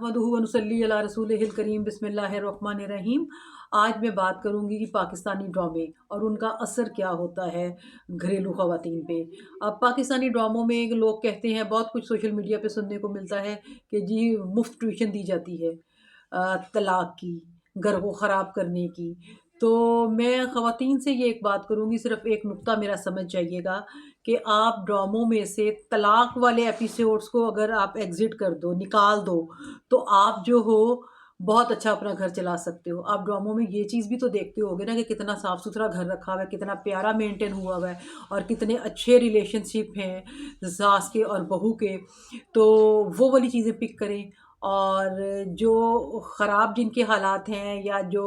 नहमदुहु व नुसल्ली अला रसूलिहिल करीम बिस्मिल्लाहिर्रहमानिर्रहीम। आज मैं बात करूंगी कि पाकिस्तानी ड्रामे और उनका असर क्या होता है घरेलू ख़वातीन पे। अब पाकिस्तानी ड्रामों में लोग कहते हैं, बहुत कुछ सोशल मीडिया पे सुनने को मिलता है कि जी मुफ्त ट्यूशन दी जाती है तलाक की, घर को ख़राब करने की। तो मैं ख़वातीन से ये एक बात करूंगी, सिर्फ एक नुक्ता मेरा समझ जाइएगा कि आप ड्रामों में से तलाक वाले एपिसोड्स को अगर आप एग्ज़िट कर दो, निकाल दो, तो आप जो हो बहुत अच्छा अपना घर चला सकते हो। आप ड्रामों में ये चीज़ भी तो देखते होगे ना कि कितना साफ़-सुथरा घर रखा हुआ है, कितना प्यारा मेंटेन हुआ हुआ है और कितने अच्छे रिलेशनशिप हैं सास के और बहू के। तो वो वाली चीज़ें पिक करें, और जो ख़राब जिनके हालात हैं या जो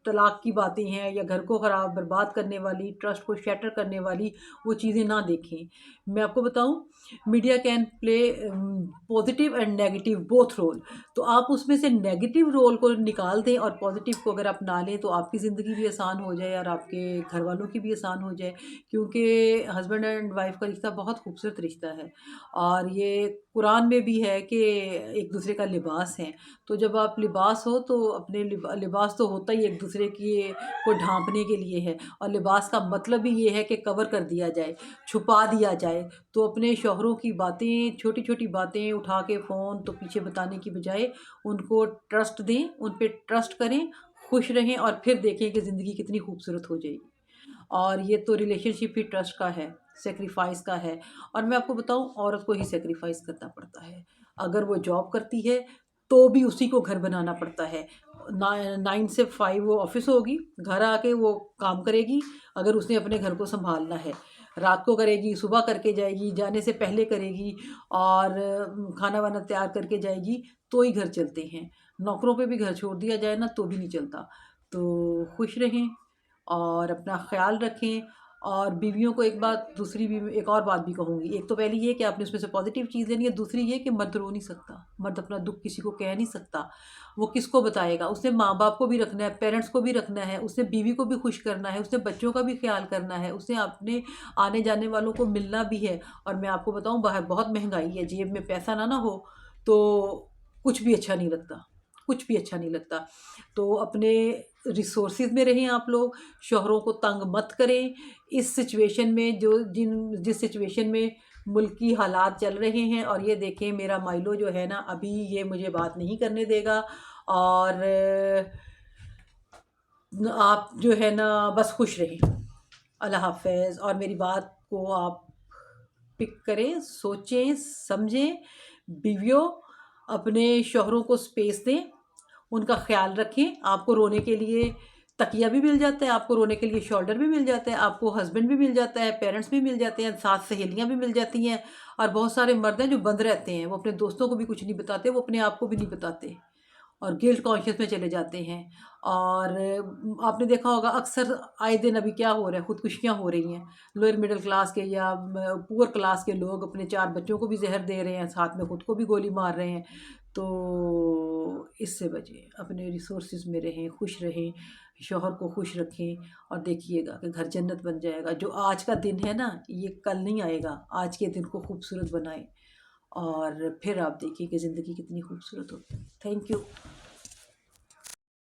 तलाक की बातें हैं या घर को ख़राब बर्बाद करने वाली, ट्रस्ट को शैटर करने वाली वो चीज़ें ना देखें। मैं आपको बताऊँ, media can play positive and negative both role. तो आप उसमें से नेगेटिव रोल को निकाल दें और पॉजिटिव को अगर अपना लें तो आपकी ज़िंदगी भी आसान हो जाए और आपके घर वालों की भी आसान हो जाए। क्योंकि हस्बैंड एंड वाइफ का रिश्ता बहुत खूबसूरत रिश्ता है, और ये कुरान में भी है कि एक दूसरे का लिबास है। तो जब आप लिबास हो तो अपने लिबास तो होता ही एक दूसरे की को ढांपने के लिए है, और लिबास का मतलब ही ये है कि कवर कर दिया जाए, छुपा दिया जाए। तो अपने शौहरों की बातें, छोटी छोटी बातें उठा के फ़ोन तो पीछे बताने की बजाय उनको ट्रस्ट दें, उन पे ट्रस्ट करें, खुश रहें और फिर देखें कि ज़िंदगी कितनी खूबसूरत हो जाएगी। और ये तो रिलेशनशिप ही ट्रस्ट का है, सेक्रीफाइस का है। और मैं आपको बताऊं, औरत को ही सेक्रीफाइस करना पड़ता है। अगर वो जॉब करती है तो भी उसी को घर बनाना पड़ता है। 9 से 5 वो ऑफिस होगी, घर आके वो काम करेगी। अगर उसने अपने घर को संभालना है, रात को करेगी, सुबह करके जाएगी, जाने से पहले करेगी, और खाना वाना तैयार करके जाएगी, तो ही घर चलते हैं। नौकरों पे भी घर छोड़ दिया जाए ना तो भी नहीं चलता। तो खुश रहें और अपना ख्याल रखें। और बीवियों को एक और बात भी कहूँगी। एक तो पहली ये कि आपने उसमें से पॉजिटिव चीज़ लेनी है, दूसरी ये कि मर्द रो नहीं सकता, मर्द अपना दुख किसी को कह नहीं सकता। वो किसको बताएगा? उसने माँ बाप को भी रखना है, पेरेंट्स को भी रखना है, उसने बीवी को भी खुश करना है, उसने बच्चों का भी ख्याल करना है, उसने अपने आने जाने वालों को मिलना भी है। और मैं आपको बताऊँ, बाहर बहुत महंगाई है, जेब में पैसा ना हो तो कुछ भी अच्छा नहीं लगता, कुछ भी अच्छा नहीं लगता। तो अपने रिसोर्सेज में रहें आप लोग, शौहरों को तंग मत करें। इस सिचुएशन में जिस सिचुएशन में मुल्क की हालात चल रहे हैं, और ये देखें मेरा माइलो जो है ना, अभी ये मुझे बात नहीं करने देगा। और आप जो है ना बस खुश रहें। अल्लाह हाफ़िज़। और मेरी बात को आप पिक करें, सोचें, समझें। बीवियों, अपने शौहरों को स्पेस दें, उनका ख्याल रखें। आपको रोने के लिए तकिया भी मिल जाता है, आपको रोने के लिए शोल्डर भी मिल जाता है, आपको हस्बैंड भी मिल जाता है, पेरेंट्स भी मिल जाते हैं, साथ सहेलियाँ भी मिल जाती हैं। और बहुत सारे मर्द हैं जो बंद रहते हैं, वो अपने दोस्तों को भी कुछ नहीं बताते, वो अपने आप को भी नहीं बताते, और गिल्ट कॉन्शियस में चले जाते हैं। और आपने देखा होगा अक्सर आए दिन अभी क्या हो रहा है, खुदकुशियाँ हो रही हैं। लोअर मिडिल क्लास के या पुअर क्लास के लोग अपने 4 बच्चों को भी जहर दे रहे हैं, साथ में खुद को भी गोली मार रहे हैं। तो इससे बचें, अपने रिसोर्सेज में रहें, खुश रहें, शौहर को खुश रखें, और देखिएगा कि घर जन्नत बन जाएगा। जो आज का दिन है ना, ये कल नहीं आएगा। आज के दिन को खूबसूरत बनाएं और फिर आप देखिए कि ज़िंदगी कितनी खूबसूरत होती है। Thank you.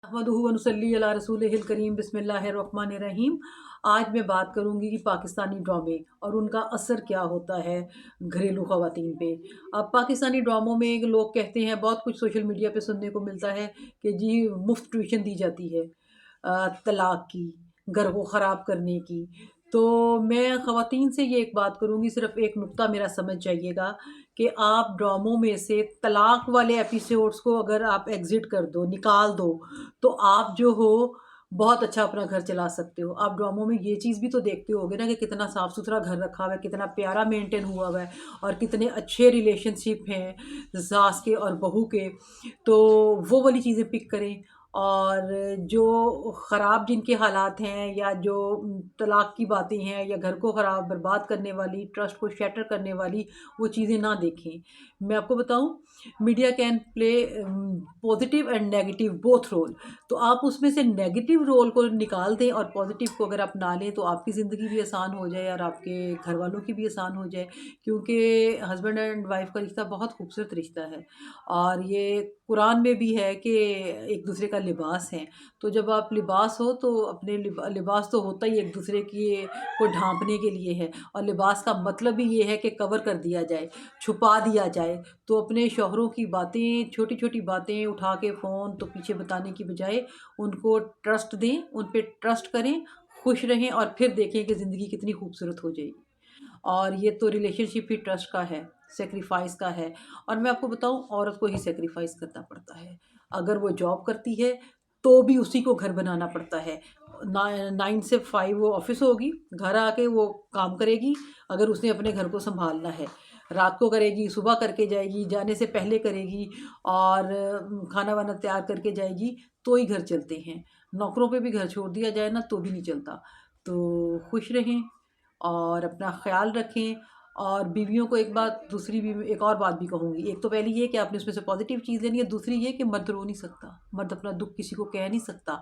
नहमदुहु व नुसल्ली अला रसूलिहिल करीम बिस्मिल्लाहिर्रहमानिर्रहीम। आज मैं बात करूंगी कि पाकिस्तानी ड्रामे और उनका असर क्या होता है घरेलू ख़वातीन पे। अब पाकिस्तानी ड्रामों में लोग कहते हैं, बहुत कुछ सोशल मीडिया पे सुनने को मिलता है कि जी मुफ्त ट्यूशन दी जाती है तलाक की, घर को ख़राब करने की। तो मैं ख़वातीन से ये एक बात करूँगी, सिर्फ एक नुक्ता मेरा समझ जाइएगा कि आप ड्रामों में से तलाक वाले एपिसोड्स को अगर आप एग्ज़िट कर दो, निकाल दो, तो आप जो हो बहुत अच्छा अपना घर चला सकते हो। आप ड्रामों में ये चीज़ भी तो देखते होगे ना कि कितना साफ़-सुथरा घर रखा हुआ है, कितना प्यारा मेंटेन हुआ हुआ है और कितने अच्छे रिलेशनशिप हैं सास के और बहू के। तो वो वाली चीज़ें पिक करें, और जो ख़राब जिनके हालात हैं या जो तलाक की बातें हैं या घर को ख़राब बर्बाद करने वाली, ट्रस्ट को शैटर करने वाली वो चीज़ें ना देखें। میں آپ کو بتاؤں، media can play positive and negative both role. تو آپ اس میں سے نیگیٹو رول کو نکال دیں اور پازیٹیو کو اگر اپنا لیں تو آپ کی زندگی بھی آسان ہو جائے اور آپ کے گھر والوں کی بھی آسان ہو جائے. کیونکہ ہسبینڈ اینڈ وائف کا رشتہ بہت خوبصورت رشتہ ہے، اور یہ قرآن میں بھی ہے کہ ایک دوسرے کا لباس ہے. تو جب آپ لباس ہو تو اپنے لباس تو ہوتا ہی ایک دوسرے کی کو ڈھانپنے کے لیے ہے، اور لباس کا مطلب بھی یہ ہے کہ کور کر دیا جائے، چھپا دیا جائے. تو اپنے شوہروں کی باتیں، چھوٹی چھوٹی باتیں اٹھا کے فون تو پیچھے بتانے کی بجائے ان کو ٹرسٹ دیں، ان پہ ٹرسٹ کریں، خوش رہیں، اور پھر دیکھیں کہ زندگی کتنی خوبصورت ہو جائے گی. اور یہ تو ریلیشن شپ ہی ٹرسٹ کا ہے، سیکریفائس کا ہے. اور میں آپ کو بتاؤں، عورت کو ہی سیکریفائس کرنا پڑتا ہے. اگر وہ جاب کرتی ہے تو بھی اسی کو گھر بنانا پڑتا ہے. 9 سے 5 وہ آفس ہوگی، گھر آ کے وہ کام کرے گی. اگر اس نے اپنے گھر کو سنبھالنا ہے، رات کو کرے گی، صبح کر کے جائے گی، جانے سے پہلے کرے گی، اور کھانا وانا تیار کر کے جائے گی تو ہی گھر چلتے ہیں. نوکروں پہ بھی گھر چھوڑ دیا جائے نا تو بھی نہیں چلتا. تو خوش رہیں اور اپنا خیال رکھیں. اور بیویوں کو ایک اور بات بھی کہوں گی. ایک تو پہلی یہ کہ آپ نے اس میں سے پازیٹیو چیز لینی ہے، دوسری یہ کہ مرد رو نہیں سکتا، مرد اپنا دکھ کسی کو کہہ نہیں سکتا.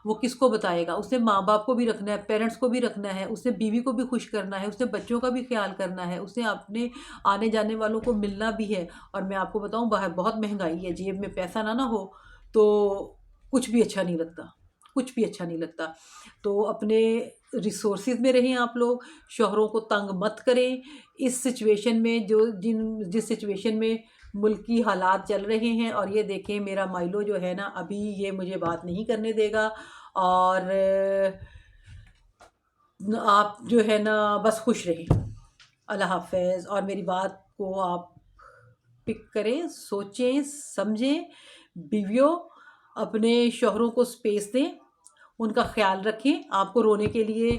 وہ کس کو بتائے گا؟ اس نے ماں باپ کو بھی رکھنا ہے، پیرنٹس کو بھی رکھنا ہے، اس نے بیوی کو بھی خوش کرنا ہے، اس نے بچوں کا بھی خیال کرنا ہے، اس نے اپنے آنے جانے والوں کو ملنا بھی ہے. اور میں آپ کو بتاؤں، باہر بہت مہنگائی ہے، جیب میں پیسہ نہ ہو تو کچھ بھی اچھا نہیں لگتا، کچھ بھی اچھا نہیں لگتا. تو اپنے ریسورسز میں رہیں آپ لوگ، شوہروں کو تنگ مت کریں. اس سچویشن میں جس سچویشن میں ملکی حالات چل رہے ہیں، اور یہ دیکھیں میرا مائلو جو ہے نا ابھی یہ مجھے بات نہیں کرنے دے گا. اور آپ جو ہے نا بس خوش رہیں. اللہ حافظ. اور میری بات کو آپ پک کریں، سوچیں، سمجھیں. بیویوں، اپنے شوہروں کو سپیس دیں، ان کا خیال رکھیں. آپ کو رونے کے لیے